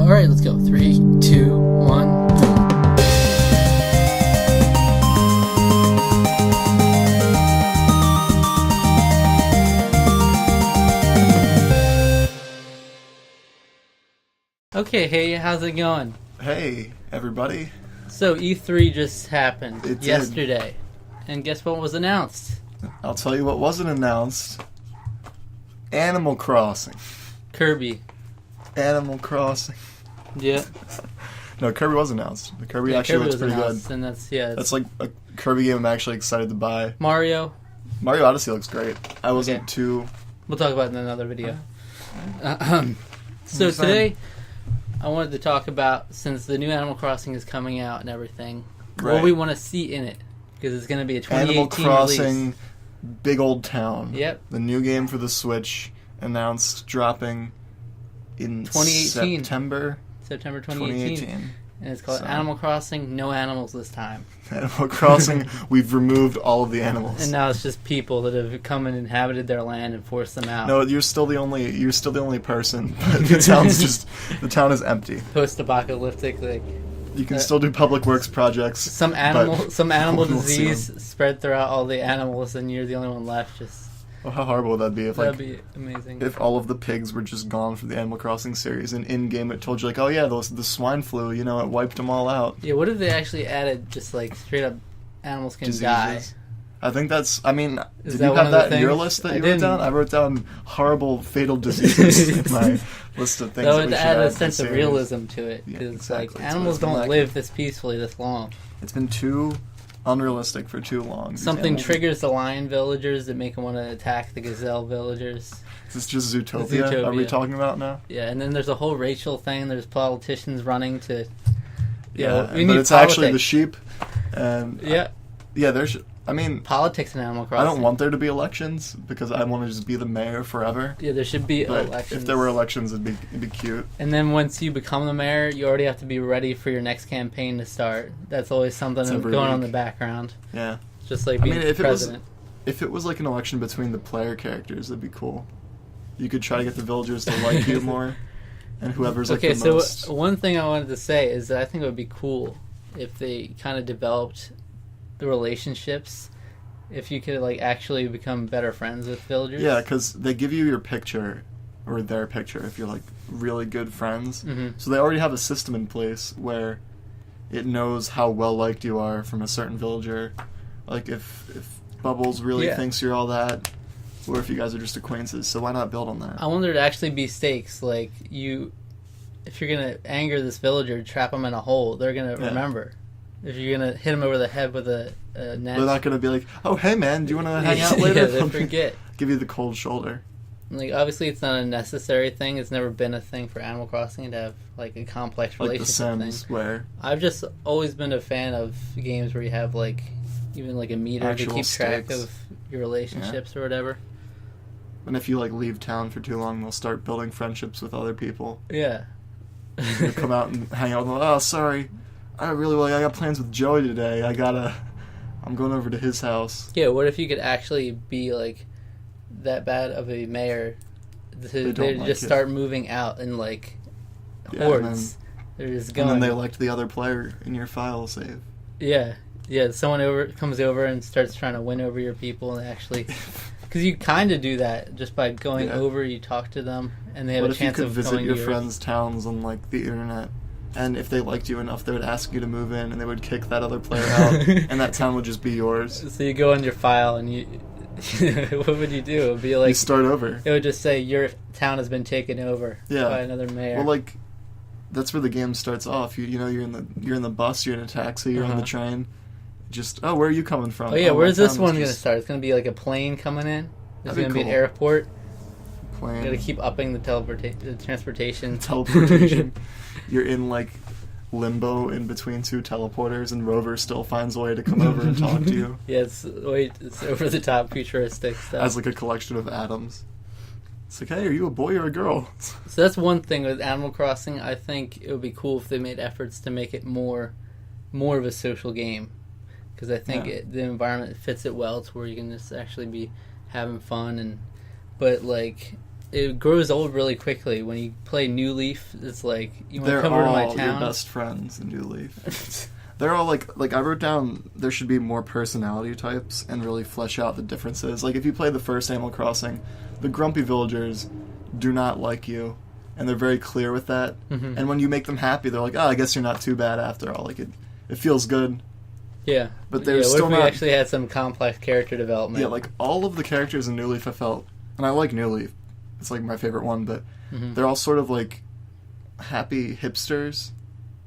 Alright, let's go. 3, 2, 1, boom. Okay, hey, how's it going? Hey, everybody. So, E3 just happened It did. yesterday. And guess what was announced? I'll tell you what wasn't announced. Animal Crossing. Kirby. Animal Crossing. Yeah. No, Kirby was announced. The Kirby actually Kirby looks was pretty announced, good. and That's like a Kirby game I'm actually excited to buy. Mario. Mario Odyssey looks great. I wasn't too... We'll talk about it in another video. So What today, I wanted to talk about, since the new Animal Crossing is coming out and everything, what we want to see in it. Because it's going to be a 2018 Animal Crossing, release. Big Old Town. Yep. The new game for the Switch, announced dropping in 2018. September September 2018. And it's called So. Animal Crossing, no animals this time. Animal Crossing, we've removed all of the animals. And now it's just people that have come and inhabited their land and forced them out. No, you're still the only person. But the town is empty. Post-apocalyptic, like You can still do public works projects. some animal no one will see disease spread throughout all the animals, and you're the only one left. Well, how horrible would that be if That'd be amazing. if all of the pigs were just gone from the Animal Crossing series, and in game it told you like, oh yeah, the swine flu, it wiped them all out. Yeah, what if they actually added just like straight up animals can die? Diseases. I think that's. I mean, Is did that you one have of the that in your things? list that I you didn't. wrote down? I wrote down horrible fatal diseases in my list of things. That that would we should add a to the sense of series. realism to it, Yeah, because exactly. like It's animals what's been don't lacking. live this peacefully this long. It's been too unrealistic for too long. These Something animals- triggers the lion villagers that make them want to attack the gazelle villagers. Is this just Zootopia? Are we Zootopia. talking about now? Yeah, and then there's a whole Rachel thing. There's politicians running to. Yeah, we but need it's actually the politics. sheep, and Yeah, there's. I mean, politics in Animal I Crossing. don't want there to be elections because I want to just be the mayor forever. Yeah, there should be But elections. if there were elections, it'd be cute. And then once you become the mayor, you already have to be ready for your next campaign to start. That's always something It's every going on in the week. background. Yeah, Just like I being mean, if president. if it was like an election between the player characters, that'd be cool. You could try to get the villagers to like you more, and whoever's like Okay, the so most. one thing I wanted to say is that I think it would be cool if they kind of developed the relationships. If you could like actually become better friends with villagers. Yeah, because they give you your picture, or their picture, if you're like really good friends. Mm-hmm. So they already have a system in place where it knows how well liked you are from a certain villager. Like if Bubbles really thinks you're all that, or if you guys are just acquaintances. So why not build on that? I want there to actually be stakes. Like if you're gonna anger this villager, trap him in a hole, they're gonna remember. If you're gonna hit him over the head with a net, They're not gonna be like, "Oh, hey man, do you want to hang out yeah, later?" they forget. Give you the cold shoulder. Like obviously, it's not a necessary thing. It's never been a thing for Animal Crossing to have like a complex Like The relationship thing. Sims, where I've just always been a fan of games where you have like even like a meter Actual to keep track stakes. of your relationships or whatever. and if you like leave town for too long, they'll start building friendships with other people. Yeah. You come out and hang out with them. Oh, sorry, I got plans with Joey today. I'm going over to his house. Yeah, what if you could actually be like that bad of a mayor to don't like just it. start moving out in like Yeah, hordes? They're just going. And then they elect the other player in your file save. Yeah. Someone comes over and starts trying to win over your people, and actually, because you kind of do that just by going over. You talk to them, and they have What a if you chance could of visit coming your to yours. friends' towns on like the internet, and if they liked you enough, they would ask you to move in, and they would kick that other player out, and that town would just be yours. So you go on your file, and you, what would you do? It would be like You start over. it would just say your town has been taken over by another mayor. Well, like that's where the game starts off. You're in the bus, you're in a taxi, you're on the train. Just where are you coming from? Oh yeah, where's my this town one is going to just start? It's going to be like a plane coming in. There's That'd going be to be an cool. airport. Plane. Got to keep upping the transportation. Teleportation. You're in like limbo in between two teleporters, and Rover still finds a way to come over and talk to you Yeah, it's over the top futuristic stuff. as like a collection of atoms. It's like, hey, are you a boy or a girl? So that's one thing with Animal Crossing. I think it would be cool if they made efforts to make it more of a social game, because I think the environment fits it well to where you can just actually be having fun. But like it grows old really quickly. When you play New Leaf, it's like, you want to They're come over to my all town. your best friends in New Leaf. They're all like I wrote down there should be more personality types and really flesh out the differences. Like if you play the first Animal Crossing, the grumpy villagers do not like you, and they're very clear with that. Mm-hmm. And when you make them happy, they're like, "Oh, I guess you're not too bad after all." Like it feels good. Yeah, but they're what still if we not. actually had some complex character development? Yeah, like all of the characters in New Leaf, I felt, and I like New Leaf. It's like my favorite one, but they're all sort of like happy hipsters.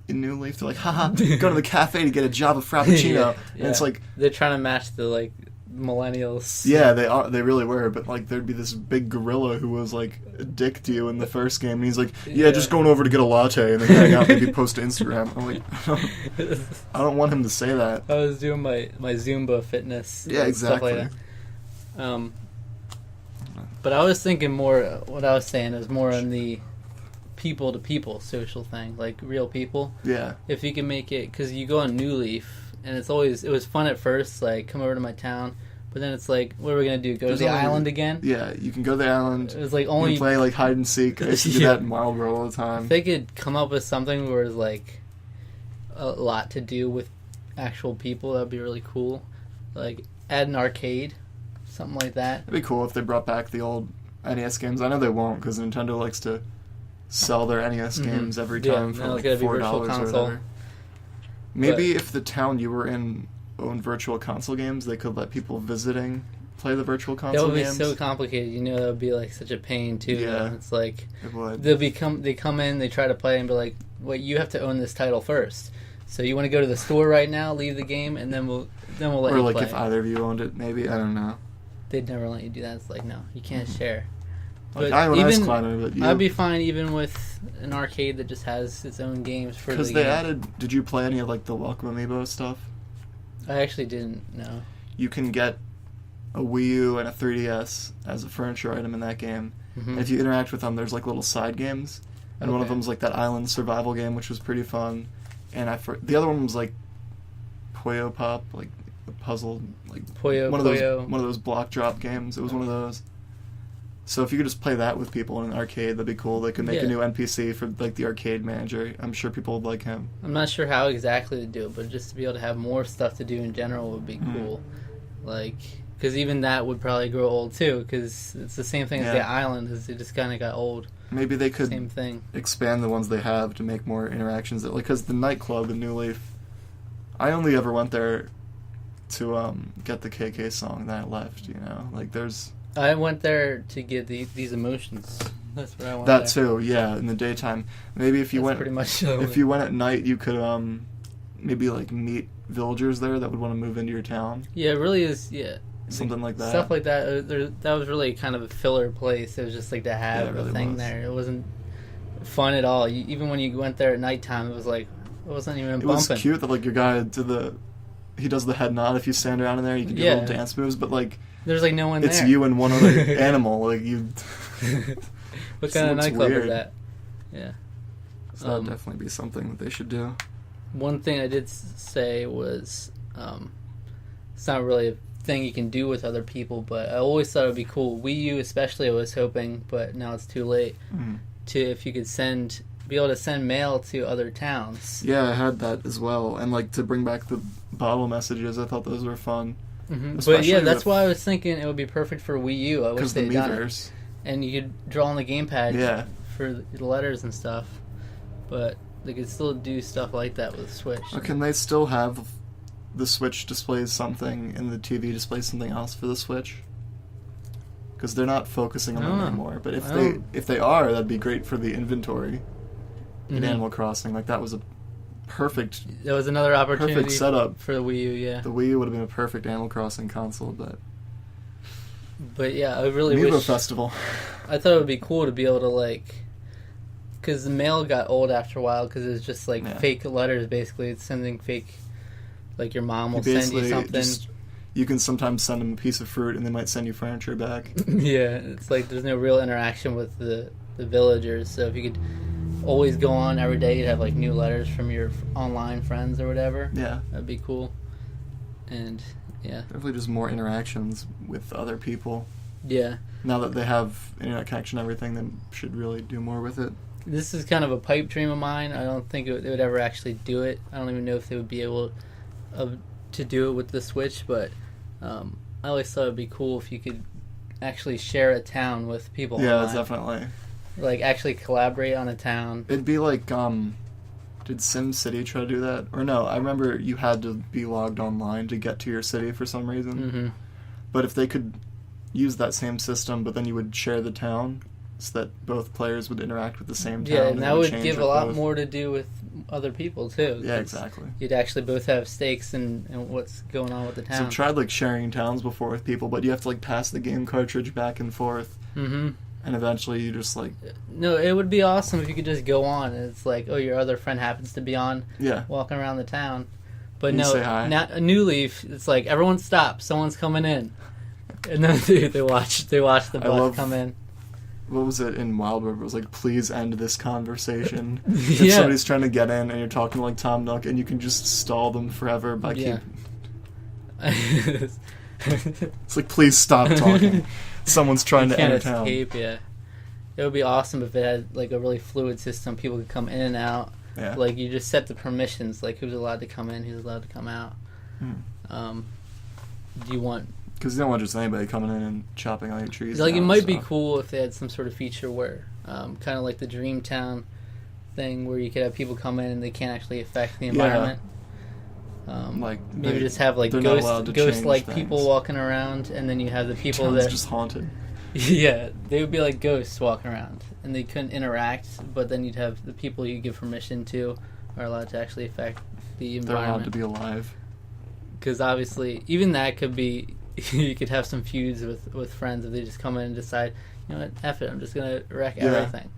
In New Leaf, they're like, haha, go to the cafe to get a Java Frappuccino. Yeah. And it's like they're trying to match the like millennials. Yeah, they really were, but like there'd be this big gorilla who was like a dick to you in the first game, and he's like, yeah. Just going over to get a latte and then hang out, maybe post to Instagram. I'm like, I don't want him to say that. I was doing my Zumba fitness. Yeah, exactly. Stuff like that. But I was thinking more, what I was saying is more on the people to people social thing, like real people. Yeah. If you can make it, because you go on New Leaf, and it was fun at first, like, come over to my town, but then it's like, what are we going to do, go to the island again? Yeah, you can go to the island. It was like only... You can play, like, hide and seek. I used to do that in Wild World all the time. If they could come up with something where it's, like, a lot to do with actual people, that would be really cool. Like, add an arcade, something like that. It'd be cool if they brought back the old NES games. I know they won't, because Nintendo likes to sell their NES games every time for like $4 or whatever. Maybe if the town you were in owned virtual console games, they could let people visiting play the virtual console games. That would be so complicated. You know, that would be like such a pain too. Yeah, it's like it would. They come in, they try to play, and be like, "Wait, you have to own this title first. So you want to go to the store right now, leave the game, and then we'll let you play." Or like if either of you owned it, maybe, I don't know. They'd never let you do that. It's like, no, you can't share. Like I was climbing, but I'd be fine even with an arcade that just has its own games for the game. Because they added... Did you play any of like the Welcome Amiibo stuff? I actually didn't, no. You can get a Wii U and a 3DS as a furniture item in that game. Mm-hmm. And if you interact with them, there's like little side games. And one of them's like that island survival game, which was pretty fun. And the other one was like Puyo Pop, like a puzzle, like one of those block drop games. It was one of those. So if you could just play that with people in an arcade, that'd be cool. They could make a new NPC for like the arcade manager. I'm sure people would like him. I'm not sure how exactly to do it, but just to be able to have more stuff to do in general would be cool. Like, because even that would probably grow old too, because it's the same thing as the island. Is it just kind of got old. Maybe they could same thing. Expand the ones they have to make more interactions. Like, because the nightclub in New Leaf, I only ever went there to get the KK song, then I left. You know, like there's. I went there to get these emotions. That's where I went. That too, yeah. In the daytime, maybe if you went, pretty much if you went at night, you could maybe like meet villagers there that would want to move into your town. Yeah, it really is. Yeah, something like that. Stuff like that. That was really kind of a filler place. It was just like to have a thing there. It wasn't fun at all. Even when you went there at nighttime, it was like it wasn't even bumping. It was cute that like your guy he does the head nod if you stand around in there. You can do little dance moves, but like. There's like no one there. It's you and one other animal. Like you. What kind of nightclub is that? Yeah. So that would definitely be something that they should do. One thing I did say was, it's not really a thing you can do with other people, but I always thought it would be cool. Wii U especially, I was hoping, but now it's too late. If you could be able to send mail to other towns. Yeah, I had that as well, and like to bring back the bottle messages. I thought those were fun. But yeah, that's why I was thinking it would be perfect for Wii U. I wish they'd done it. And you could draw on the gamepad for the letters and stuff. But they could still do stuff like that with the Switch. Or can they still have the Switch displays something and the TV displays something else for the Switch? Because they're not focusing on them anymore. But if they are, that'd be great for the inventory in Animal Crossing. Like that was a perfect. That was another opportunity. Perfect setup for the Wii U. Yeah, the Wii U would have been a perfect Animal Crossing console, But yeah, I really Amiibo wish. Festival. I thought it would be cool to be able to because the mail got old after a while because it was just fake letters. Basically, it's sending fake. Like your mom will send you something. You can sometimes send them a piece of fruit, and they might send you furniture back. Yeah, it's like there's no real interaction with the villagers. So if you could always go on every day, you'd have like new letters from your online friends or whatever. Yeah, that'd be cool. And yeah, definitely just more interactions with other people. Yeah. Now that they have internet connection and everything, they should really do more with it. This is kind of a pipe dream of mine. I don't think they would ever actually do it. I don't even know if they would be able to do it with the Switch, but I always thought it would be cool if you could actually share a town with people online. Definitely. Like, actually collaborate on a town. It'd be like, did SimCity try to do that? Or no, I remember you had to be logged online to get to your city for some reason. Mm-hmm. But if they could use that same system, but then you would share the town, so that both players would interact with the same town. Yeah, and that would give a lot both. more to do with other people, too. Yeah, exactly. You'd actually both have stakes in what's going on with the town. So I've tried, like, sharing towns before with people, but you have to, like, pass the game cartridge back and forth. Mm-hmm. And eventually you just, like... No, it would be awesome if you could just go on, and it's like, oh, your other friend happens to be on, walking around the town. But you no, say hi. Now, a New Leaf, it's like, everyone stop, someone's coming in. And then they watch the bus come in. What was it in Wild River? It was like, please end this conversation. Yeah. If somebody's trying to get in and you're talking to like Tom Nook, and you can just stall them forever by It's like, please stop talking. Someone's trying to enter town. Escape, yeah. It would be awesome if it had like a really fluid system. People could come in and out. Yeah. Like, you just set the permissions, like who's allowed to come in, who's allowed to come out. Do you want... Because you don't want just anybody coming in and chopping all your trees like, down it might and be cool if they had some sort of feature where, kind of like the Dreamtown thing, where you could have people come in and they can't actually affect the environment. Like maybe just have like ghost-like people walking around, and then you have the people that just haunted. Yeah, they would be like ghosts walking around, and they couldn't interact. But then you'd have the people you give permission to are allowed to actually affect the environment. They're allowed to be alive. Because obviously, even that could be. You could have some feuds with friends if they just come in and decide, you know what, F it, I'm just gonna wreck everything.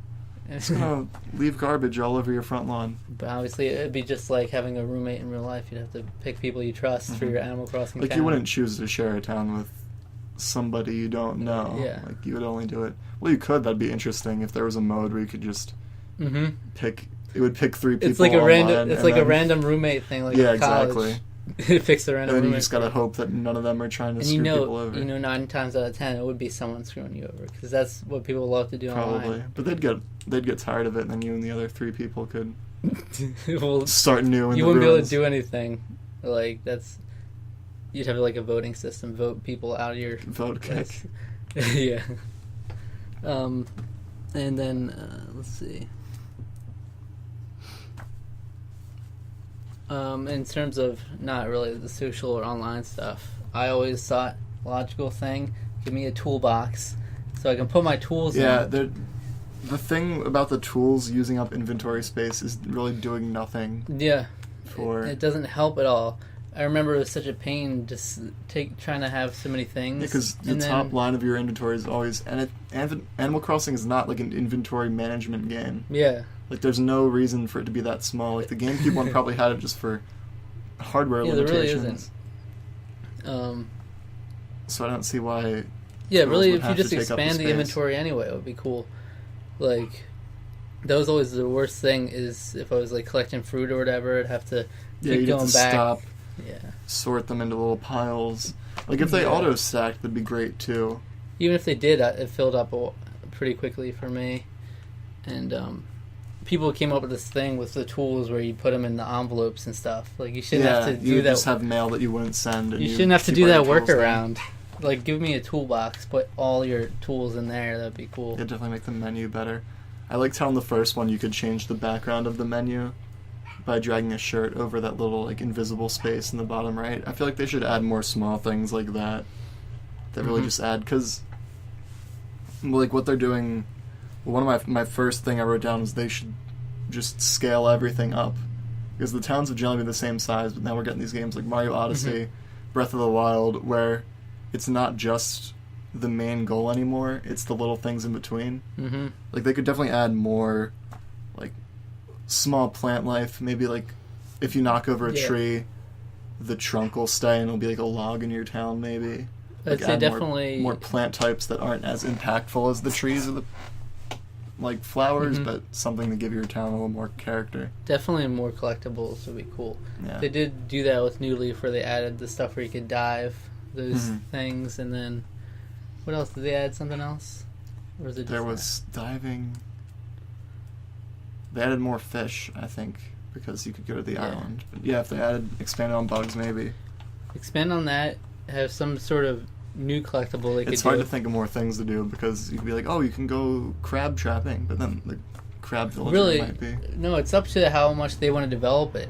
Just gonna leave garbage all over your front lawn. But obviously, it'd be just like having a roommate in real life. You'd have to pick people you trust for your Animal Crossing. Like, town. you wouldn't choose to share a town with somebody you don't know. Yeah. Like, you would only do it. Well, you could. That'd be interesting if there was a mode where you could just pick. It would pick 3 people. It's like a random. It's like then, a random roommate thing. Like yeah, in college. exactly. It picks a random. And then roommate you just gotta hope that none of them are trying to screw people over. You know, 9 times out of 10, it would be someone screwing you over, because that's what people love to do Probably. online. But they'd get tired of it, and then you and the other 3 people could well, start new. In you the wouldn't ruins. be able to do anything. Like, you'd have like a voting system, vote people out of your vote kick. Yeah. And then let's see. In terms of not really the social or online stuff, I always thought logical thing, give me a toolbox so I can put my tools in. Yeah, the thing about the tools using up inventory space is really doing nothing. Yeah. It doesn't help at all. I remember it was such a pain just trying to have so many things. Yeah, because the top line of your inventory is always... And Animal Crossing is not like an inventory management game. Yeah. Like, there's no reason for it to be that small. Like, the GameCube one probably had it just for hardware limitations. There really isn't. So I don't see why... Yeah, really, if you just expand the inventory anyway, it would be cool. Like, that was always the worst thing, is if I was, like, collecting fruit or whatever, I'd have to keep going back. Stop, sort them into little piles. Like, if they auto-stacked, that'd be great, too. Even if they did, it filled up pretty quickly for me. And, people came up with this thing with the tools where you put them in the envelopes and stuff. Like, you shouldn't have to do that. You just have mail that you wouldn't send. And you shouldn't have to do that workaround. Like, give me a toolbox, put all your tools in there, that'd be cool. It'd definitely make the menu better. I liked how in the first one you could change the background of the menu by dragging a shirt over that little, like, invisible space in the bottom right. I feel like they should add more small things like that really just add, because, like, what they're doing... One of my first thing I wrote down was they should just scale everything up, because the towns have generally been the same size, but now we're getting these games like Mario Odyssey, Breath of the Wild, where it's not just the main goal anymore, it's the little things in between. Like, they could definitely add more, like, small plant life. Maybe, like, if you knock over a tree, the trunk will stay and it'll be like a log in your town, maybe. Like, I'd say definitely more plant types that aren't as impactful as the trees or the, like, flowers, but something to give your town a little more character. Definitely more collectibles would be cool. Yeah. They did do that with New Leaf, where they added the stuff where you could dive those things, and then What else? Did they add something else? Or was it just There was diving. They added more fish, I think, because you could go to the island. But yeah, if they expanded on bugs, maybe. Expand on that, have some sort of new collectible they could do. It's hard to think of more things to do because you could be like, oh, you can go crab trapping, but then the crab villager might be. No, it's up to how much they want to develop it.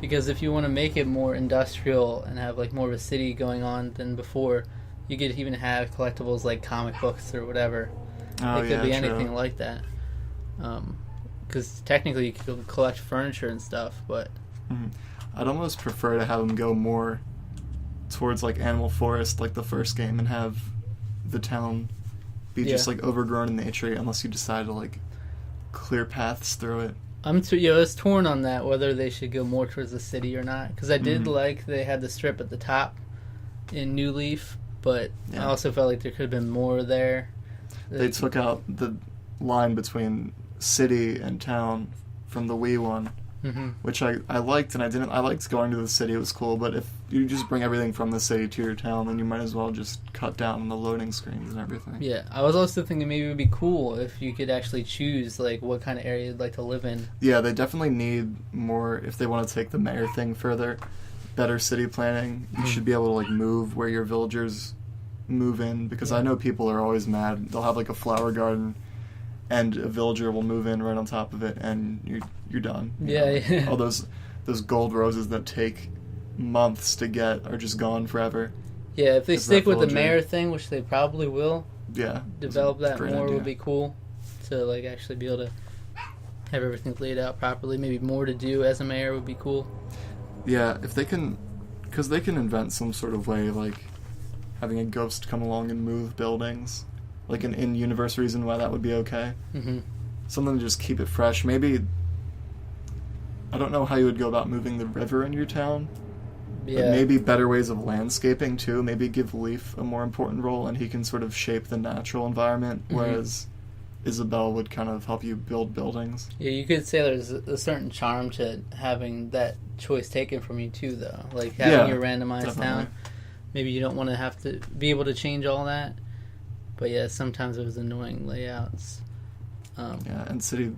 Because if you want to make it more industrial and have like more of a city going on than before, you could even have collectibles like comic books or whatever. Oh, It could be anything like that. Because technically you could collect furniture and stuff, but... Mm-hmm. I'd almost prefer to have them go more towards like Animal Forest, like the first game, and have the town be just like overgrown in nature, unless you decide to like clear paths through it. I was torn on that, whether they should go more towards the city or not. Because I did like they had the strip at the top in New Leaf, but I also felt like there could have been more there. They took out the line between city and town from the Wii one, which I liked, and I liked going to the city. It was cool, but if you just bring everything from the city to your town, then you might as well just cut down on the loading screens and everything. Yeah, I was also thinking maybe it would be cool if you could actually choose like what kind of area you'd like to live in. Yeah, they definitely need more if they want to take the mayor thing further. Better city planning. You should be able to like move where your villagers move in, because I know people are always mad. They'll have like a flower garden and a villager will move in right on top of it, and you're done. Yeah. All those gold roses that take months to get are just gone forever. Yeah, if they stick with the mayor thing, which they probably will, develop that more would be cool. To like actually be able to have everything laid out properly. Maybe more to do as a mayor would be cool. Yeah, if they can, because they can invent some sort of way, like having a ghost come along and move buildings, like an in-universe reason why that would be okay. Something to just keep it fresh. Maybe, I don't know how you would go about moving the river in your town, but maybe better ways of landscaping too. Maybe give Leaf a more important role, and he can sort of shape the natural environment, whereas Isabelle would kind of help you build buildings. Yeah, you could say there's a certain charm to having that choice taken from you too, though. Like having your randomized town. Maybe you don't want to have to be able to change all that. But yeah, sometimes it was annoying layouts. And City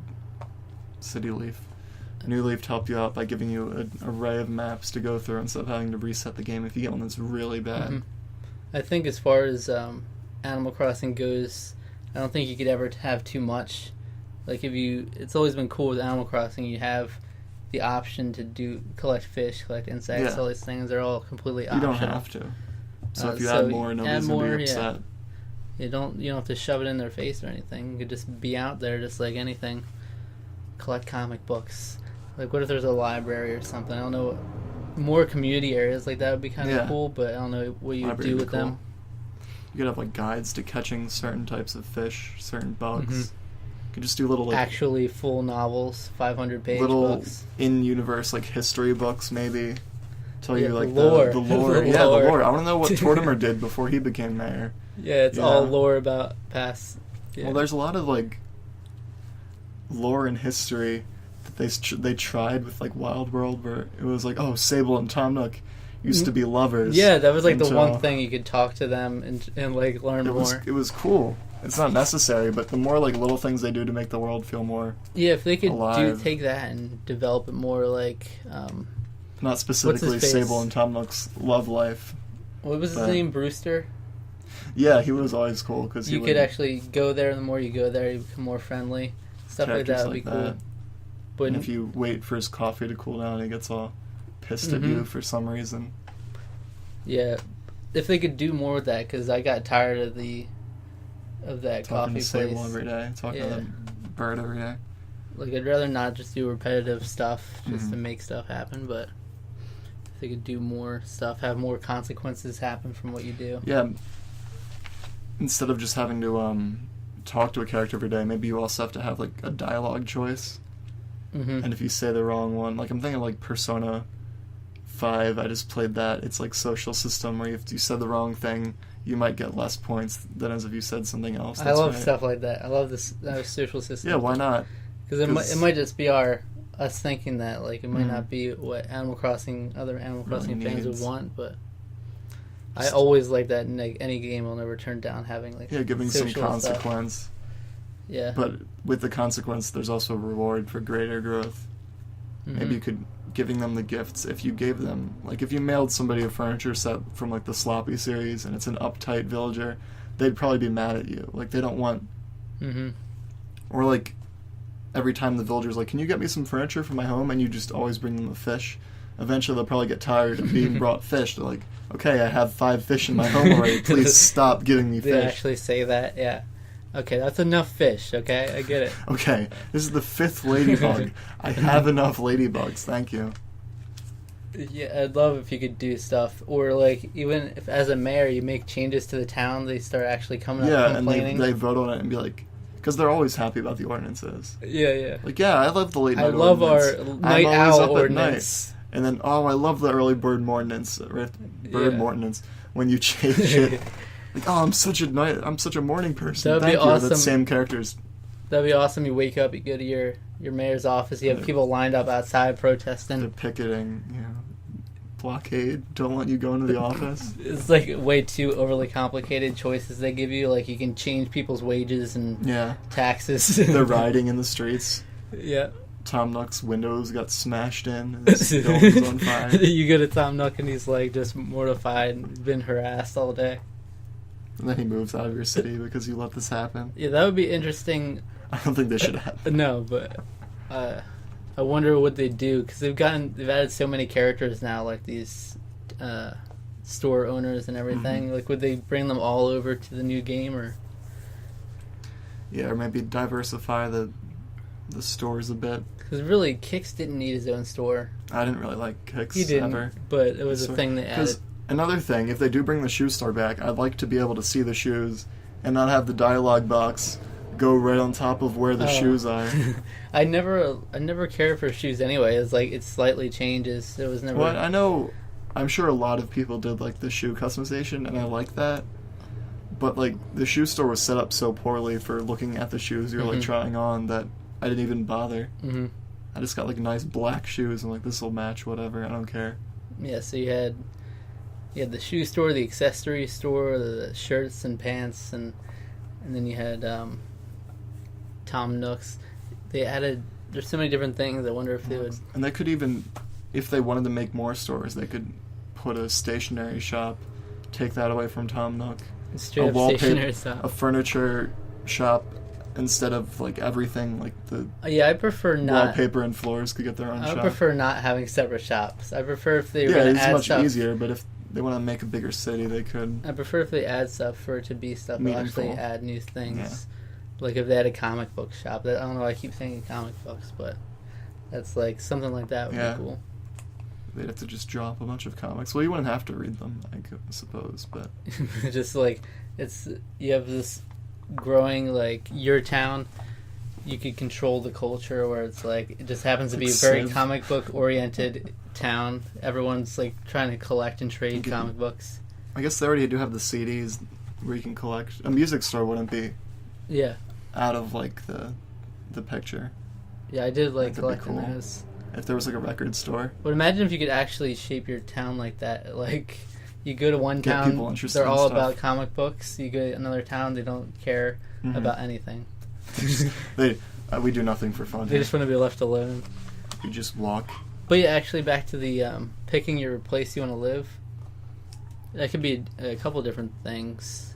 Leaf. New Leaf helped you out by giving you an array of maps to go through instead of having to reset the game if you get one that's really bad. I think as far as Animal Crossing goes, I don't think you could ever have too much. Like it's always been cool with Animal Crossing. You have the option to collect fish, collect insects, all these things. They're all completely optional. You don't have to. So if you add more, nobody's going to be upset. You don't have to shove it in their face or anything. You could just be out there just like anything. Collect comic books. Like what if there's a library or something? I don't know. More community areas like that would be kind of cool, but I don't know what you would do with them. You could have like guides to catching certain types of fish, certain bugs. You could just do little like actually full novels, 500-page little books. In-universe like history books maybe. Tell you like lore. The lore. The lore. The lore. I want to know what Tortimer did before he became mayor. Yeah, it's all lore about past. Yeah. Well, there's a lot of like lore and history that they tried with like Wild World, where it was like, oh, Sable and Tom Nook used to be lovers. Yeah, that was like the one thing you could talk to them and like learn more. It was cool. It's not necessary, but the more like little things they do to make the world feel more if they could take that and develop it more like not specifically Sable and Tom Nook's love life. What was his name? Brewster? Yeah, he was always cool because you could actually go there. The more you go there, you become more friendly. Stuff like that would be cool. But and if you wait for his coffee to cool down, he gets all pissed at you for some reason. Yeah, if they could do more with that, because I got tired of that talking coffee to Sable every day, talking to that bird every day. Like I'd rather not just do repetitive stuff just to make stuff happen, but if they could do more stuff, have more consequences happen from what you do. Yeah. Instead of just having to talk to a character every day, maybe you also have to have like a dialogue choice. And if you say the wrong one, like I'm thinking like Persona 5, I just played that. It's like social system where if you said the wrong thing, you might get less points than as if you said something else. I love stuff like that. I love this social system. Yeah, why not? Because it might just be us thinking that, like it might not be what other Animal Crossing fans would want, but I always like that in any game I'll never turn down, having like giving some social consequence. Stuff. Yeah. But with the consequence, there's also a reward for greater growth. Mm-hmm. Maybe you could giving them the gifts. If you gave them, like, if you mailed somebody a furniture set from like the Sloppy series and it's an uptight villager, they'd probably be mad at you. Like, they don't want. Mm-hmm. Or like, every time the villager's like, "Can you get me some furniture for my home?" and you just always bring them a fish. Eventually, they'll probably get tired of being brought fish. They're like, "Okay, I have 5 fish in my home already. Please stop giving me fish." They actually say that, yeah. Okay, that's enough fish, okay? I get it. Okay, this is the 5th ladybug. I have enough ladybugs, thank you. Yeah, I'd love if you could do stuff. Or, like, even if as a mayor you make changes to the town, they start actually coming up complaining. And they vote on it and be like, because they're always happy about the ordinances. Yeah. Like, yeah, I love the late night ordinance. I ordinance. love our night owl ordinance. And then, I love the early bird ordinance. Ordinance. When you change it. Like, I'm such a morning person. That'd be awesome. That's same characters. That'd be awesome. You wake up, you go to your mayor's office, you have people lined up outside protesting. They're picketing, blockade, don't let you go into the office. It's like way too overly complicated choices they give you. Like, you can change people's wages and taxes. They're riding in the streets. Yeah. Tom Nook's windows got smashed in and his building's on fire. You go to Tom Nook and he's like just mortified and been harassed all day. And then he moves out of your city because you let this happen. Yeah, that would be interesting. I don't think this should happen. No, but I wonder what they do, because they've added so many characters now, like these store owners and everything. Mm-hmm. Like, would they bring them all over to the new game, or? Yeah, or maybe diversify the stores a bit. Because really, Kix didn't need his own store. I didn't really like Kix he didn't, ever. But it was a thing they added. Another thing, if they do bring the shoe store back, I'd like to be able to see the shoes and not have the dialogue box go right on top of where the shoes are. I never cared for shoes anyway. It's like it slightly changes. It was never. Well, I'm sure a lot of people did like the shoe customization, and I like that. But like the shoe store was set up so poorly for looking at the shoes you're like trying on that I didn't even bother. Mm-hmm. I just got like nice black shoes and like this will match whatever. I don't care. Yeah, so you had the shoe store, the accessory store, the shirts and pants, and then you had Tom Nook's. There's so many different things. I wonder if they would. And they could even, if they wanted to make more stores, they could put a stationery shop, take that away from Tom Nook. Straight up stationery shop. A furniture shop instead of like everything, like the I prefer not wallpaper and floors could get their own shop. I prefer not having separate shops. I prefer if they were going to add it's much stuff. easier, but if they want to make a bigger city, they could. I prefer if they add stuff for it to be stuff that actually add new things. Yeah. Like if they had a comic book shop. I don't know why I keep saying comic books, but that's like something like that would be cool. They'd have to just drop a bunch of comics. Well, you wouldn't have to read them, I suppose, but just like you have this growing like your town. You could control the culture where it's like it just happens to be a very comic book oriented town. Everyone's like trying to collect and trade comic books. I guess they already do have the CDs where you can collect. A music store wouldn't be out of like the picture. Yeah, I did like collecting those. If there was like a record store. But imagine if you could actually shape your town like that. Like you go to one town, they're all about comic books. You go to another town, they don't care about anything. We do nothing for fun. They just want to be left alone. You just walk. But yeah, actually, back to the picking your place you want to live. That could be a couple different things.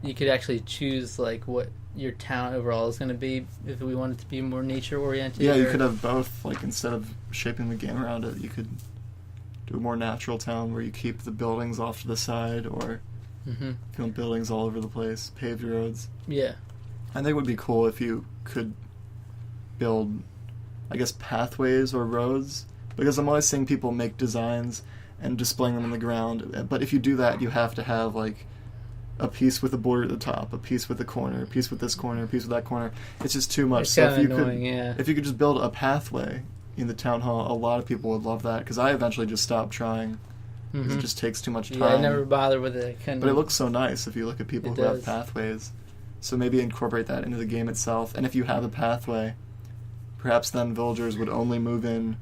You could actually choose like what your town overall is going to be if we want it to be more nature oriented. Yeah, you could have both. Like instead of shaping the game around it, you could do a more natural town where you keep the buildings off to the side, or buildings all over the place, paved roads. Yeah. I think it would be cool if you could build, I guess, pathways or roads, because I'm always seeing people make designs and displaying them on the ground. But if you do that, you have to have like a piece with a border at the top, a piece with a corner, a piece with this corner, a piece with that corner. It's just too much. So if you could just build a pathway in the town hall, a lot of people would love that, because I eventually just stopped trying. It just takes too much time. Yeah, I never bothered with it. But it looks so nice if you look at people who have pathways. So maybe incorporate that into the game itself. And if you have a pathway, perhaps then villagers would only move in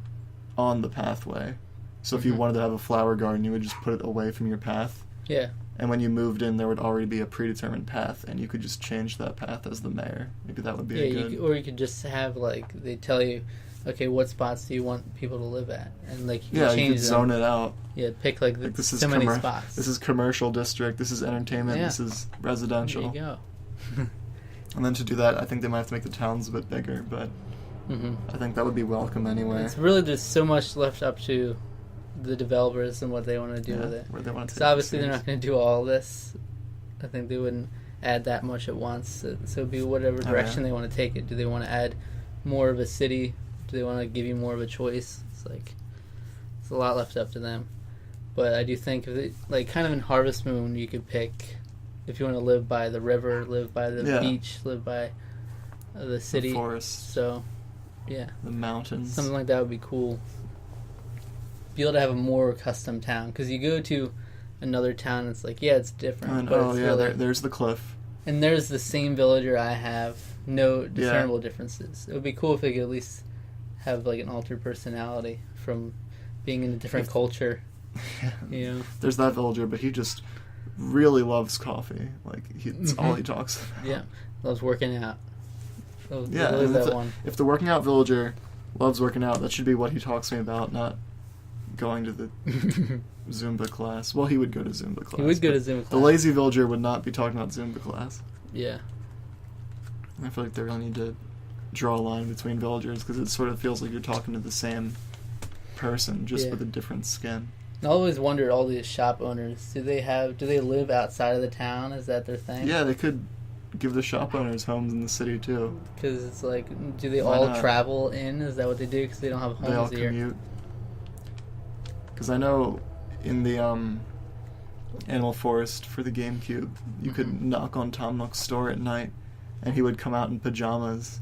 on the pathway So if you wanted to have a flower garden, you would just put it away from your path. Yeah. And when you moved in, there would already be a predetermined path, and you could just change that path as the mayor. Maybe that would be a good... or you could just have, like, they tell you, okay, what spots do you want people to live at? And, like, you can change you could zone it out. Yeah, pick, like this is so many spots. This is commercial district, this is entertainment, this is residential. There you go. And then to do that, I think they might have to make the towns a bit bigger, but I think that would be welcome anyway. It's really just so much left up to the developers and what they want to do with it. Where they want to so obviously they're not going to do all this. I think they wouldn't add that much at once. So it'd be whatever direction they want to take it. Do they want to add more of a city? Do they want to give you more of a choice? It's a lot left up to them. But I do think, like, kind of in Harvest Moon, you could pick if you want to live by the river, live by the beach, live by the city, the forest. So, yeah, the mountains. Something like that would be cool. Be able to have a more custom town, because you go to another town, it's like, yeah, it's different. There's the cliff, and there's the same villager I have. No discernible differences. It would be cool if they could at least have like an altered personality from being in a different culture. You know, there's that villager, but he just really loves coffee. Like it's all he talks about. Yeah, loves working out. If the working out villager loves working out, that should be what he talks to me about, not going to the Zumba class. Well, he would go to Zumba class. He would go to Zumba class. The lazy villager would not be talking about Zumba class. Yeah. I feel like they really need to draw a line between villagers, because it sort of feels like you're talking to the same person, just with a different skin. I always wondered, all these shop owners, do they live outside of the town? Is that their thing? Yeah, they could give the shop owners homes in the city too. Because it's like, do they all travel in? Is that what they do? Because they don't have homes here. They all commute. Because I know in the Animal Forest for the GameCube, you could knock on Tom Nook's store at night, and he would come out in pajamas.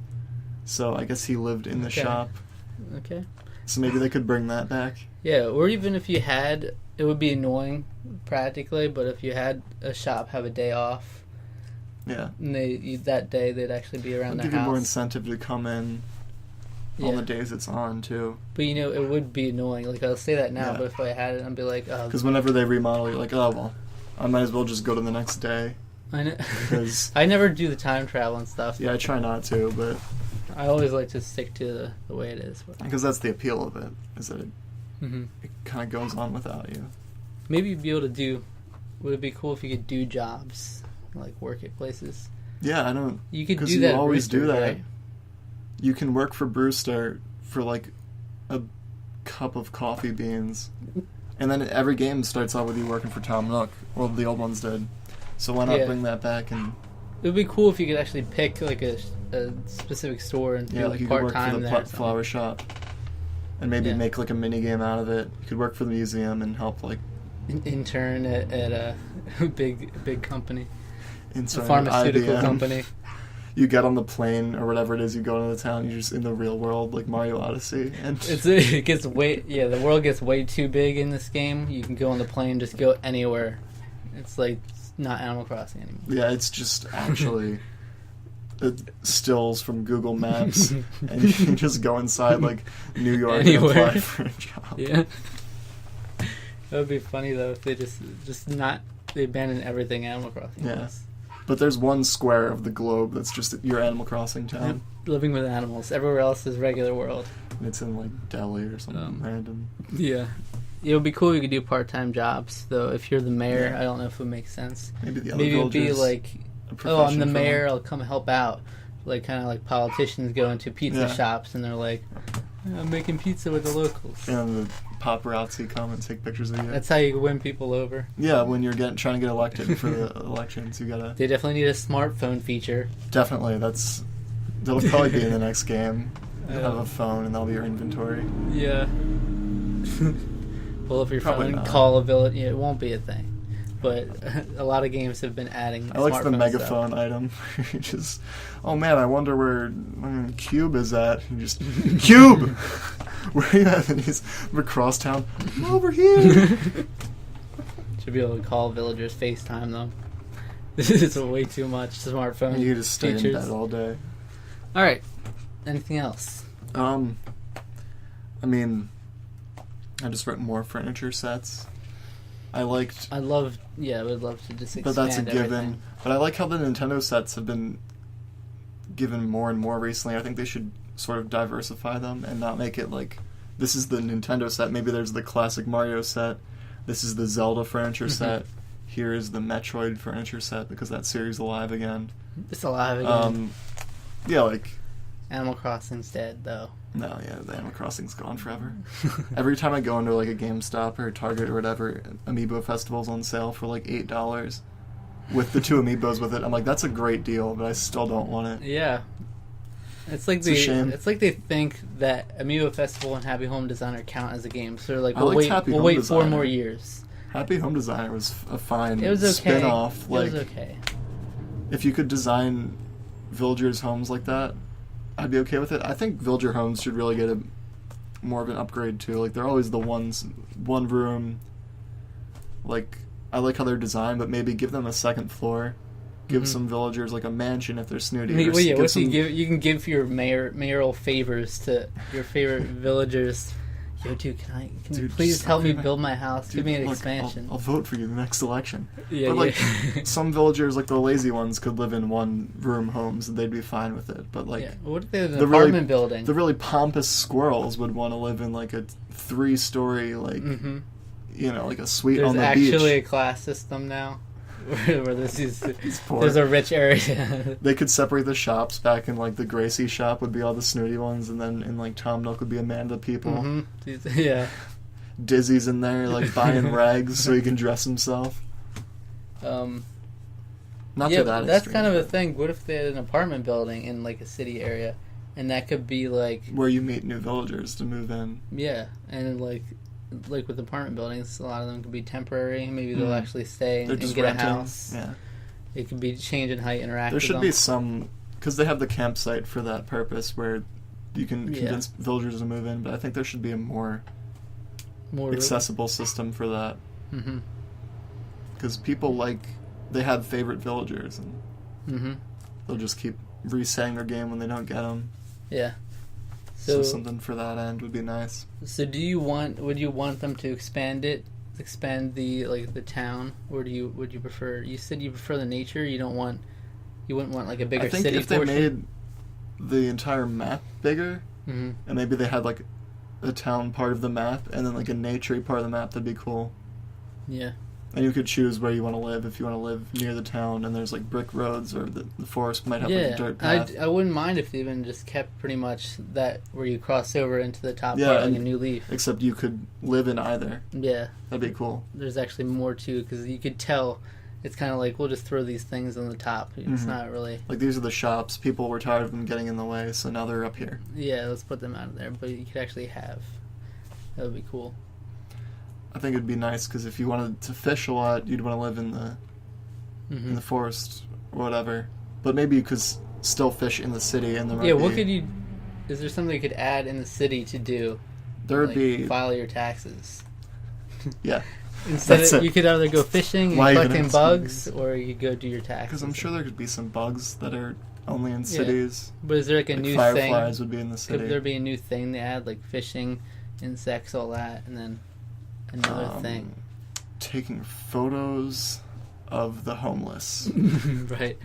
So I guess he lived in the shop. Okay. So maybe they could bring that back. Yeah, or even if you had, it would be annoying practically, but if you had a shop have a day off, and that day they'd actually be around the house. Give you more incentive to come in on the days it's on too. But you know, it would be annoying. Like, I'll say that now, but if I had it, I'd be like, oh. Because whenever they remodel, you're like, oh well, I might as well just go to the next day. I know. I never do the time travel and stuff. Yeah, I try not to, but I always like to stick to the way it is. Because that's the appeal of it, is that it kind of goes on without you. Maybe you'd be able to do. Would it be cool if you could do jobs, like work at places? Yeah, I don't. You could do that. You always do that. Right? You can work for Brewster for like a cup of coffee beans, and then every game starts out with you working for Tom Nook. Well, the old ones did. So why not bring that back? And it would be cool if you could actually pick like a specific store and do like part-time there. You could work for the flower shop, and maybe make like a mini game out of it. You could work for the museum and help like intern at a big company, a pharmaceutical company. You get on the plane or whatever it is, you go into the town, you're just in the real world, like Mario Odyssey. And it gets the world gets way too big in this game. You can go on the plane, just go anywhere. It's like not Animal Crossing anymore. Yeah, it's just actually stills from Google Maps, and you can just go inside like New York and apply for a job. Yeah. That would be funny though if they they abandon everything Animal Crossing. Yeah. But there's one square of the globe that's just your Animal Crossing town. Living with animals. Everywhere else is regular world. And it's in like Delhi or something random. Yeah. It would be cool if you could do part-time jobs, though. If you're the mayor, I don't know if it would make sense. Maybe it would be like, oh, I'm the mayor, I'll come help out. Like, kind of like politicians go into pizza shops and they're like, I'm making pizza with the locals. And the paparazzi come and take pictures of you. That's how you win people over. Yeah, when you're trying to get elected for the elections, you gotta... They definitely need a smartphone feature. Definitely, that'll probably be in the next game. You'll have a phone and that'll be your inventory. Yeah. Well, if you're from Call of Duty, it won't be a thing. But a lot of games have been adding. I like the megaphone item. Just, oh man, I wonder where Cube is at. You just, Cube! Where are you at? And he's across town. I'm over here! Should be able to call villagers FaceTime though. This is way too much smartphone. You can just stay in bed all day. Alright. Anything else? I mean, I just wrote more furniture sets. I would love to just expand. But that's a given. Everything. But I like how the Nintendo sets have been given more and more recently. I think they should sort of diversify them and not make it like, this is the Nintendo set. Maybe there's the classic Mario set. This is the Zelda furniture set. Here is the Metroid furniture set, because that series is alive again. It's alive again. Yeah, like... Animal Crossing's dead, though. No, yeah, the Animal Crossing's gone forever. Every time I go into like a GameStop or a Target or whatever, Amiibo Festival's on sale for like $8 with the 2 Amiibos with it. I'm like, that's a great deal, but I still don't want it. Yeah. It's like a shame. It's like they think that Amiibo Festival and Happy Home Designer count as a game, so they're like, we'll wait 4 more years. Happy Home Designer was a fine okay. spin-off. Like, it was okay. If you could design villagers' homes like that, I'd be okay with it. I think villager homes should really get more of an upgrade too. Like, they're always the one room. Like, I like how they're designed, but maybe give them a second floor. Give some villagers like a mansion if they're snooty. You can give your mayoral favors to your favorite villagers. Yo, dude, can you please help me build my house? Give me an expansion. I'll vote for you the next election. Yeah, but some villagers, like the lazy ones, could live in 1-room homes and they'd be fine with it. But what if they have an apartment building? The really pompous squirrels would want to live in like a 3-story, like like a suite on the beach. There's actually a class system now. Where there's a rich area. They could separate the shops. Back in like the Gracie shop would be all the snooty ones, and then in like Tom Nook would be Amanda people. Yeah. Dizzy's in there like buying rags so he can dress himself. Not to that that's extreme, kind of a thing. What if they had an apartment building in like a city area, and that could be like where you meet new villagers to move in. Yeah, and like with apartment buildings, a lot of them could be temporary. Maybe they'll actually stay and get renting a house. Yeah, it could be change in height, interact. There should be some, because they have the campsite for that purpose, where you can convince villagers to move in. But I think there should be a more accessible system for that. Because people they have favorite villagers, and they'll just keep re-saying their game when they don't get them. Yeah. So something for that end would be nice. So would you want them to expand the the town, or would you prefer? You said you prefer the nature. You wouldn't want like a bigger city. I think if they made the entire map bigger, and maybe they had like a town part of the map and then like a nature part of the map, that'd be cool. Yeah. And you could choose where you want to live. If you want to live near the town and there's like brick roads, or the forest might have like a dirt path. I wouldn't mind if they even just kept pretty much that where you cross over into the top part like a new leaf. Except you could live in either. Yeah. That'd be cool. There's actually more too, because you could tell it's kind of like, we'll just throw these things on the top. It's not really... Like, these are the shops. People were tired of them getting in the way, so now they're up here. Yeah, let's put them out of there. But you could actually have... That would be cool. I think it'd be nice, because if you wanted to fish a lot, you'd want to live in the forest or whatever. But maybe you could still fish in the city, and what could you... Is there something you could add in the city to do? There would be... File your taxes. Yeah. Instead you could either go fishing and collecting bugs, or you could go do your taxes. Because I'm sure there could be some bugs that are only in cities. But is there like a new fireflies thing? Fireflies would be in the city. Could there be a new thing they add, like fishing, insects, all that, and then another thing? Taking photos of the homeless. Right,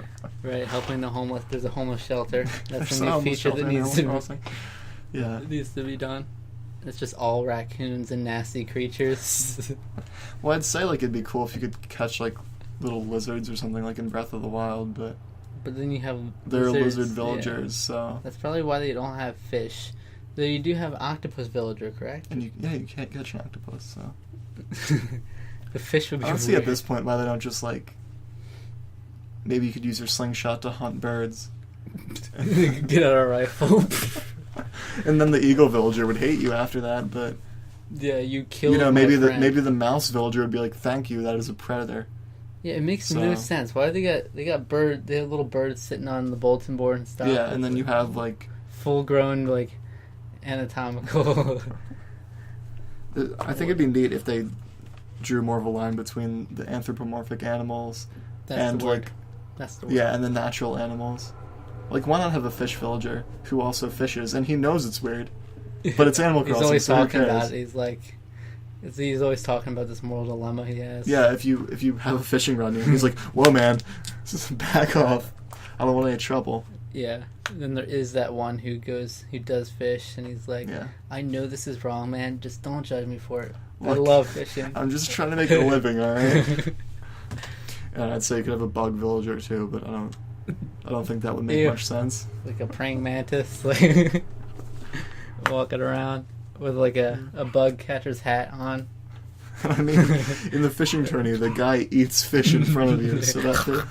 helping the homeless. There's a homeless shelter. That's a new feature that needs to be done. It's just all raccoons and nasty creatures. Well, I'd say it'd be cool if you could catch little lizards or something like in Breath of the Wild, but then you have they're lizard villagers, so that's probably why they don't have fish. Though you do have octopus villager, correct? And you can't catch an octopus, so the fish would be. I don't see at this point why they don't just maybe you could use your slingshot to hunt birds. Get out a rifle. And then the eagle villager would hate you after that, but yeah, you killed. Maybe the mouse villager would be like, "Thank you, that is a predator." Yeah, it makes no sense. Why do they got little birds sitting on the bulletin board and stuff? Yeah, and then you have full grown anatomical. I think it'd be neat if they drew more of a line between the anthropomorphic animals and That's the word. Yeah, and the natural animals. Why not have a fish villager who also fishes, and he knows it's weird, but it's Animal Crossing, He's always so talking who cares? about it. He's like, He's always talking about this moral dilemma he has. Yeah, if you have a fishing rod near him, he's like, whoa, man, back off. I don't want any trouble. Yeah. Then there is that one who does fish, and he's like, Yeah. I know this is wrong, man. Just don't judge me for it. Look, I love fishing. I'm just trying to make a living, all right? And I'd say you could have a bug villager too, but I don't think that would make much sense. Like a praying mantis, like walking around with like a bug catcher's hat on. I mean, in the fishing tourney, the guy eats fish in front of you, so that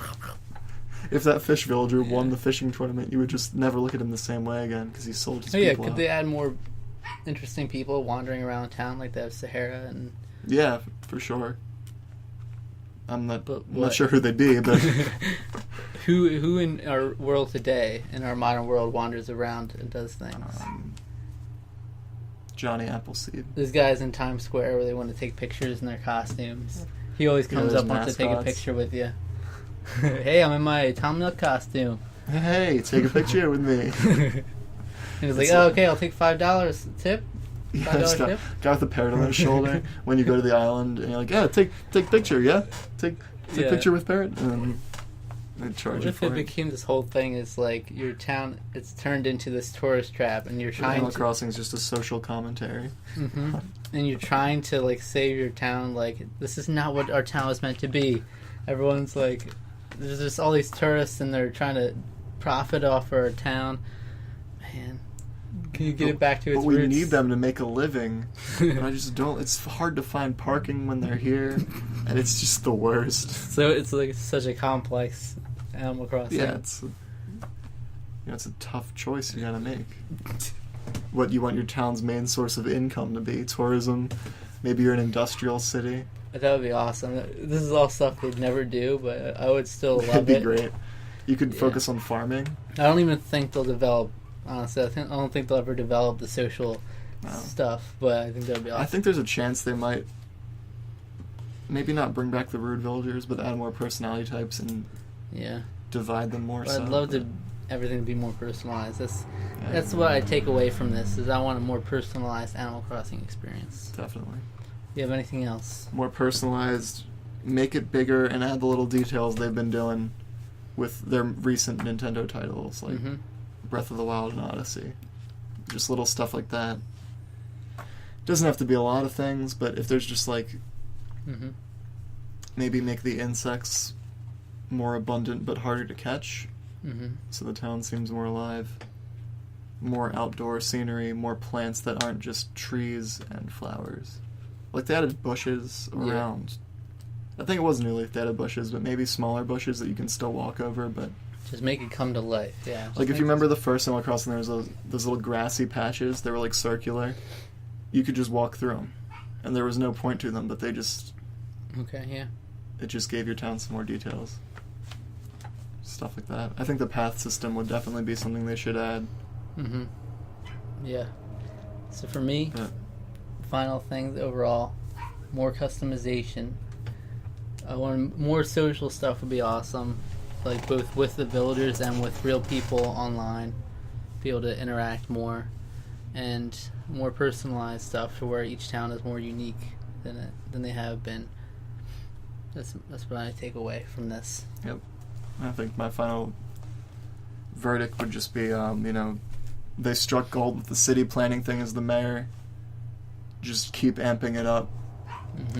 if that fish villager won the fishing tournament, you would just never look at him the same way again because he sold his people Could out. they add more interesting people wandering around town like they have Sahara and? Yeah, for sure. I'm not sure who they'd be, but who in our world today, in our modern world, wanders around and does things? Johnny Appleseed. There's guys in Times Square where they want to take pictures in their costumes. He always comes up wants to take a picture with you. Hey, I'm in my Tom Nook costume. Hey, take a picture with me. And he's like, oh, okay, I'll take $5 tip. Yeah, guy with a parrot on his shoulder. When you go to the island, and you're like, yeah, take picture, yeah, take picture with parrot, and then they charge you for it. What if it became this whole thing? Is like your town? It's turned into this tourist trap, and you're trying. Animal Crossing is just a social commentary. Mm-hmm. And you're trying to like save your town. Like this is not what our town was meant to be. Everyone's like, there's just all these tourists, and they're trying to profit off our town. Man. Can you get it back to its roots? But we need them to make a living. But I just don't. It's hard to find parking when they're here, and it's just the worst. So it's like such a complex Animal Crossing. Yeah, it's a tough choice you gotta make. What you want your town's main source of income to be? Tourism? Maybe you're an industrial city. That would be awesome. This is all stuff they'd never do, but I would still love it. It'd be great. You could focus on farming. I don't even think they'll develop. Honestly, I don't think they'll ever develop the social stuff, but I think that would be awesome. I think there's a chance they might maybe not bring back the rude villagers, but add more personality types and divide them more. I'd love everything to be more personalized. That's what I take away from this, is I want a more personalized Animal Crossing experience. Definitely. Do you have anything else? More personalized, make it bigger, and add the little details they've been doing with their recent Nintendo titles, like Breath of the Wild and Odyssey. Just little stuff like that. Doesn't have to be a lot of things, but if there's just like maybe make the insects more abundant but harder to catch, so the town seems more alive. More outdoor scenery, more plants that aren't just trees and flowers. Like they added bushes around. I think it was New Leaf they added bushes, but maybe smaller bushes that you can still walk over, but just make it come to life, yeah. Like if you remember the first Animal Crossing, there was those little grassy patches. They were like circular. You could just walk through them, and there was no point to them. But they just it just gave your town some more details, stuff like that. I think the path system would definitely be something they should add. Yeah. So for me, final things overall, more customization. I want more social stuff would be awesome. Like both with the villagers and with real people online, be able to interact more, and more personalized stuff to where each town is more unique than they have been. That's what I take away from this. Yep, I think my final verdict would just be, they struck gold with the city planning thing as the mayor. Just keep amping it up,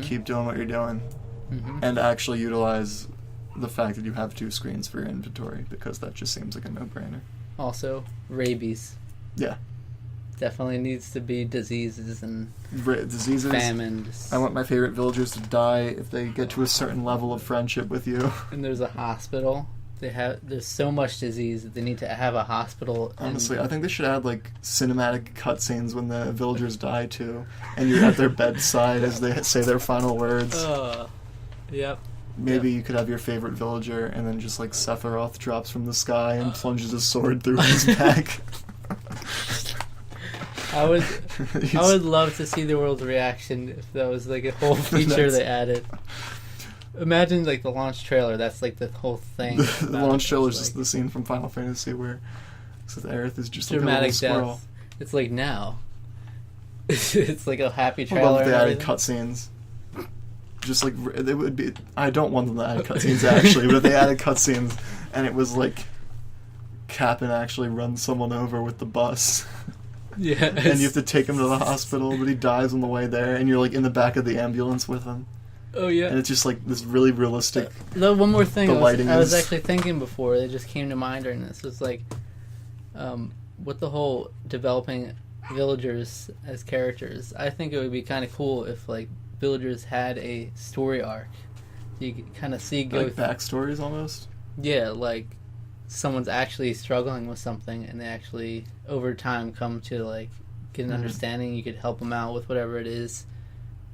keep doing what you're doing, and actually utilize the fact that you have 2 screens for your inventory, because that just seems like a no-brainer. Also, rabies. Yeah. Definitely needs to be diseases and famines. I want my favorite villagers to die if they get to a certain level of friendship with you. And there's a hospital. There's so much disease that they need to have a hospital. Honestly, I think they should add like cinematic cutscenes when the villagers die too, and you're at their bedside as they say their final words. Yep. Maybe you could have your favorite villager, and then just like Sephiroth drops from the sky and plunges a sword through his back. I would love to see the world's reaction if that was like a whole feature they added. Imagine like the launch trailer. That's like the whole thing. The launch trailer is just the scene from Final Fantasy where the Aerith is just like a little squirrel. Death. It's like now. It's like a happy I trailer. love if and they added everything. cutscenes. Just like they would be. I don't want them to add cutscenes actually, but if they added cutscenes and it was like Captain actually runs someone over with the bus. Yeah. And you have to take him to the hospital, but he dies on the way there, and you're like in the back of the ambulance with him. Oh yeah. And it's just like this really realistic. One more thing The lighting I was is- actually thinking before that just came to mind during this was like, with the whole developing villagers as characters, I think it would be kind of cool if like villagers had a story arc. You kind of see Like backstories almost. yeah, like someone's actually struggling with something, and they actually over time come to like get an understanding. You could help them out with whatever it is.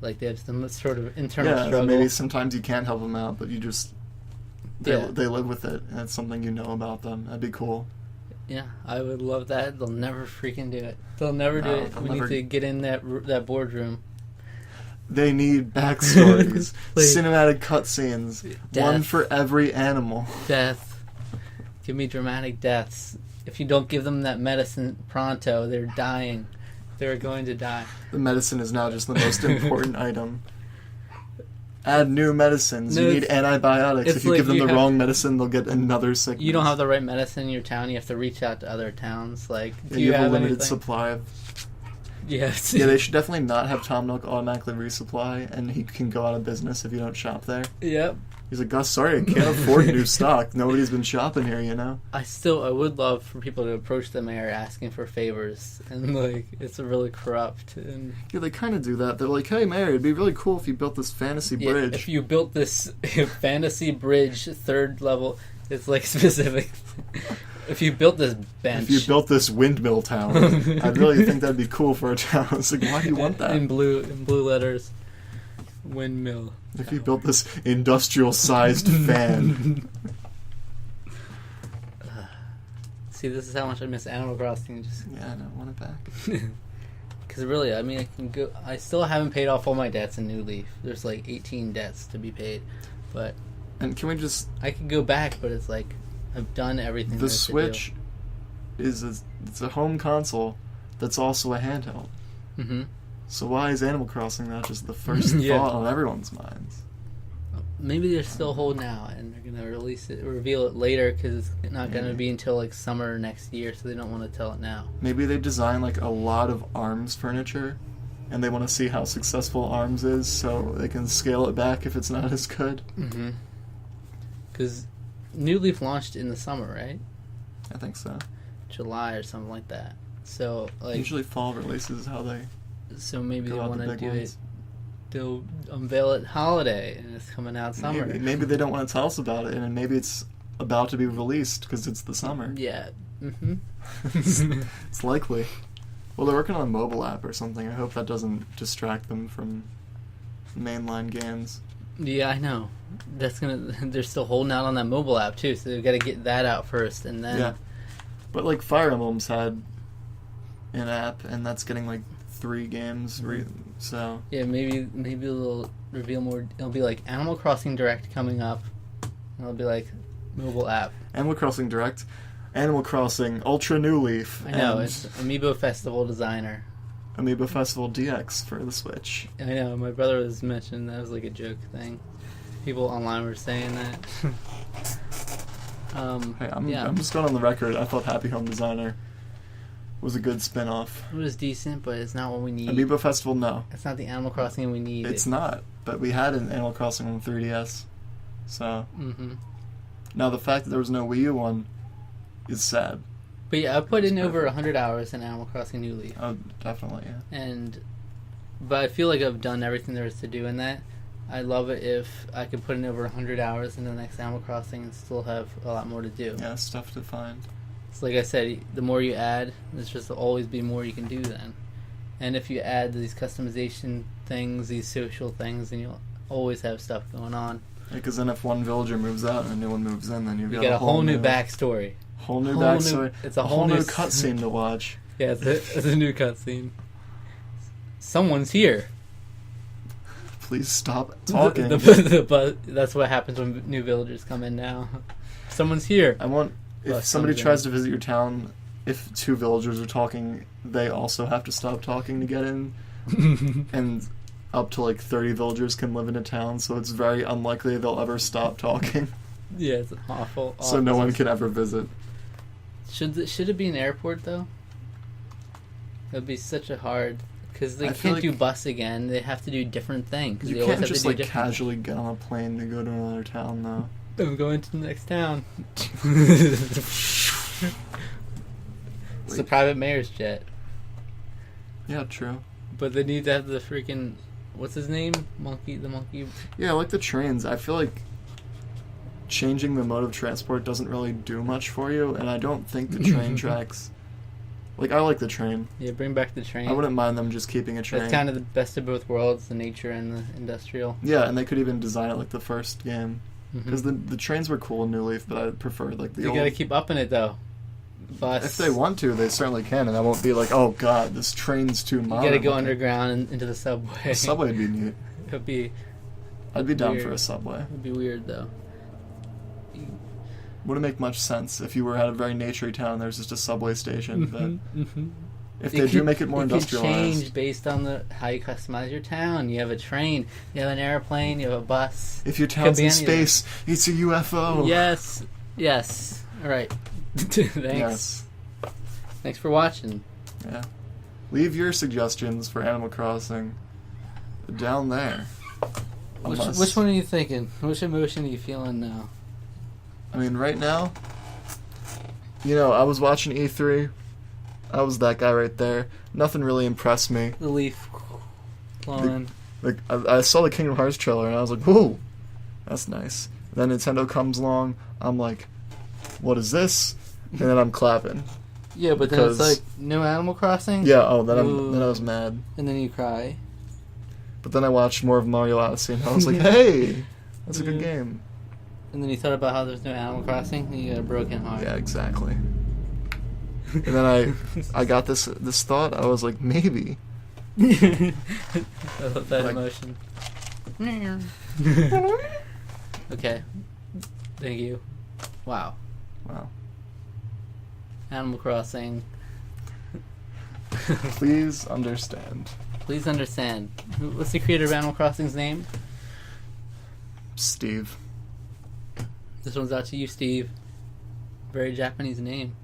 Like they have some sort of internal Yeah, struggle. maybe sometimes you can't help them out, but you just they Yeah. live with it, and it's something you know about them. That'd be cool. Yeah, I would love that. They'll never freaking do it. They'll never do No, it. they'll We never- need to get in that boardroom. They need backstories, Like, cinematic cutscenes, one death. for every animal. Death. Give me dramatic deaths. If you don't give them that medicine pronto, they're dying. They're going to die. The medicine is now just the most important item. Add new medicines. No, you need it's- antibiotics. it's If you like give them you the have- wrong medicine, they'll get another sickness. You don't have the right medicine in your town. You have to reach out to other towns. Like, do You have a limited anything? supply of. Yes. Yeah, they should definitely not have Tom Nook automatically resupply, and he can go out of business if you don't shop there. Yep. He's like, Gus, sorry, I can't afford new stock. Nobody's been shopping here, you know? I would love for people to approach the mayor asking for favors, and like it's really corrupt. And Yeah, they kind of do that. They're like, hey, Mayor, it'd be really cool if you built this fantasy yeah, bridge. if you built this fantasy bridge, 3rd level, it's like specific. If you built this bench, If you built this windmill tower, I'd really think that'd be cool for our town. It's like, why do you want that? in blue letters, windmill. If you built this industrial-sized fan. See, this is how much I miss Animal Crossing. Just Yeah, I know, want it back. because really, I mean, I can go. I still haven't paid off all my debts in New Leaf. There's like 18 debts to be paid, but And can we just... I could go back. But it's like I've done everything. The there to do. Switch it's a home console that's also a handheld. Mm-hmm. So why is Animal Crossing not just the first Yeah. thought on everyone's minds? Maybe they're still holding out and they're gonna reveal it later because it's not gonna Maybe. be until like summer next year, so they don't want to tell it now. Maybe they design like a lot of ARMS furniture, and they want to see how successful ARMS is, so they can scale it back if it's not as good. Mm-hmm. Because New Leaf launched in the summer, right? I think so. July or something like that. So like, Usually fall releases how they so maybe they go out want the to big do ones. it. They'll unveil it holiday, and it's coming out summer. Maybe they don't want to tell us about it, and maybe it's about to be released because it's the summer. Yeah. Mm-hmm. It's likely. Well, they're working on a mobile app or something. I hope that doesn't distract them from mainline games. Yeah, I know. That's gonna. They're still holding out on that mobile app too, so they've got to get that out first, and then. Yeah. But like Fire Emblem's had an app, and that's getting like 3 games. So Yeah, maybe they'll reveal more. It'll be like Animal Crossing Direct coming up, and it'll be like mobile app. Animal Crossing Direct, Animal Crossing Ultra New Leaf, I know, and it's Amiibo Festival Designer. Amiibo Festival DX for the Switch. I know, my brother was mentioning that was like a joke thing. People online were saying that. Hey, I'm yeah, just going on the record. I thought Happy Home Designer was a good spin-off. it was decent, but it's not what we need. Amiibo Festival, no. It's not the Animal Crossing we need. It's not. But we had an Animal Crossing on 3DS. So Mm-hmm. now the fact that there was no Wii U one is sad. But yeah, I put in It's over perfect. 100 hours in Animal Crossing New Leaf. Oh, definitely, yeah. But I feel like I've done everything there is to do in that. I'd love it if I could put in over 100 hours in the next Animal Crossing and still have a lot more to do. Yeah, stuff to find. So like I said, the more you add, there's just always be more you can do then. And if you add these customization things, these social things, then you'll always have stuff going on. Because then if one villager moves out and a new one moves in, then you've You got get a whole new backstory. Whole new Whole backstory. it's a whole new s- cutscene to watch. Yeah, it's a new cutscene. Someone's here. Please stop talking. That's what happens when new villagers come in now. Someone's here. I want, if Bus somebody comes in. tries to visit your town, if two villagers are talking, they also have to stop talking to get in. And up to like 30 villagers can live in a town, so it's very unlikely they'll ever stop talking. Yeah, it's awful. So no one can ever visit. Should it be an airport though? That'd be such a hard, because they can't do bus again. They have to do different things. You can't just like casually get on a plane to go to another town though. I'm going to the next town. It's a private mayor's jet. Yeah, true. But they need to have the freaking, what's his name? The monkey. Yeah, like the trains. I feel like changing the mode of transport doesn't really do much for you, and I don't think the train tracks. Like, I like the train. Yeah, bring back the train. I wouldn't mind them just keeping a train. That's kind of the best of both worlds, the nature and the industrial. Yeah, and they could even design it like the first game. Because the trains were cool in New Leaf, but I prefer like the old... You gotta keep upping it, though. Bus. If they want to, they certainly can, and I won't be like, oh god, this train's too modern. You gotta go underground and into the subway. The subway would be neat. It'd be... I'd be down for a subway. It'd be weird, though. Wouldn't make much sense if you were at a very naturey town and there's just a subway station, but if they do make it more industrialized... It could change based on how you customize your town. You have a train, you have an airplane, you have a bus. If your town's in space, it's a UFO. Yes. Yes. Alright. Thanks. Yes. Thanks for watching. Yeah. Leave your suggestions for Animal Crossing down there. Which one are you thinking? Which emotion are you feeling now? I mean, right now, I was watching E3. I was that guy right there. Nothing really impressed me. The leaf blowing. I saw the Kingdom Hearts trailer and I was like, whoa, that's nice. Then Nintendo comes along. I'm like, what is this? And then I'm clapping. Yeah, but then it's like, no Animal Crossing? Yeah, then I was mad. And then you cry. But then I watched more of Mario Odyssey and I was like, hey, that's a good game. And then you thought about how there's no Animal Crossing and you got a broken heart. Yeah, exactly. And then I got this thought. I was like, maybe. I love that emotion. Okay. Thank you. Wow. Animal Crossing. Please understand. Please understand. What's the creator of Animal Crossing's name? Steve. This one's out to you, Steve. Very Japanese name.